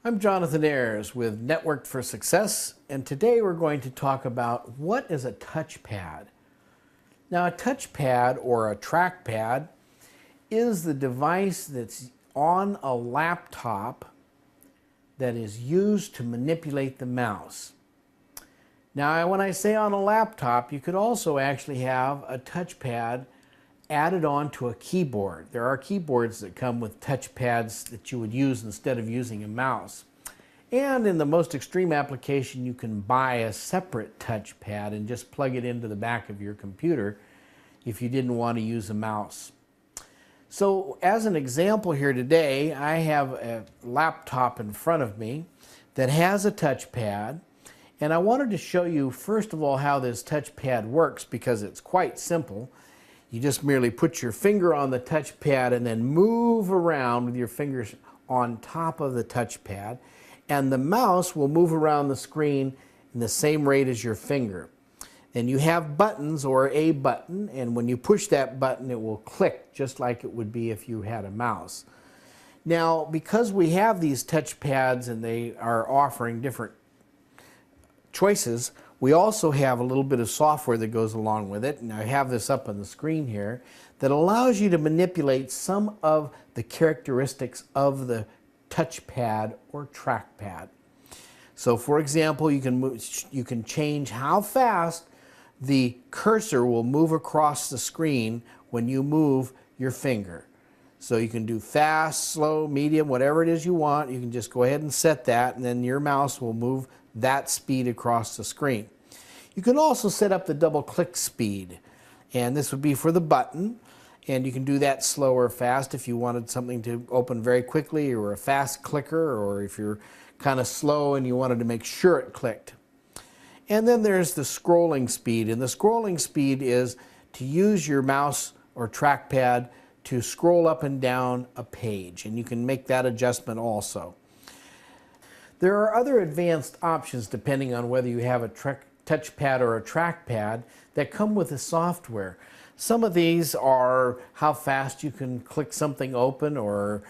I'm Jonathan Ayers with Networked for Success, and today we're going to talk about what is a touchpad. Now, a touchpad or a trackpad is the device that's on a laptop that is used to manipulate the mouse. Now, when I say on a laptop, you could also actually have a touchpad added on to a keyboard. There are keyboards that come with touchpads that you would use instead of using a mouse. And in the most extreme application, you can buy a separate touchpad and just plug it into the back of your computer if you didn't want to use a mouse. So as an example here today, I have a laptop in front of me that has a touchpad, and I wanted to show you first of all how this touchpad works because it's quite simple. You just merely put your finger on the touchpad and then move around with your fingers on top of the touchpad, and the mouse will move around the screen in the same rate as your finger. And you have buttons or a button, and when you push that button it will click just like it would be if you had a mouse. Now, because we have these touchpads and they are offering different choices, we also have a little bit of software that goes along with it, and I have this up on the screen here, that allows you to manipulate some of the characteristics of the touchpad or trackpad. So for example, you can change how fast the cursor will move across the screen when you move your finger. So you can do fast, slow, medium, whatever it is you want. You can just go ahead and set that, and then your mouse will move that speed across the screen. You can also set up the double click speed, and this would be for the button, and you can do that slow or fast if you wanted something to open very quickly, or a fast clicker, or if you're kind of slow and you wanted to make sure it clicked. And then there's the scrolling speed, and the scrolling speed is to use your mouse or trackpad to scroll up and down a page, and you can make that adjustment also. There are other advanced options depending on whether you have a touchpad or a trackpad that come with the software. Some of these are how fast you can click something open, or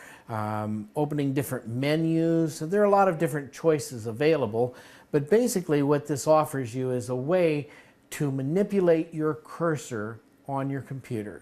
opening different menus. So there are a lot of different choices available, but basically what this offers you is a way to manipulate your cursor on your computer.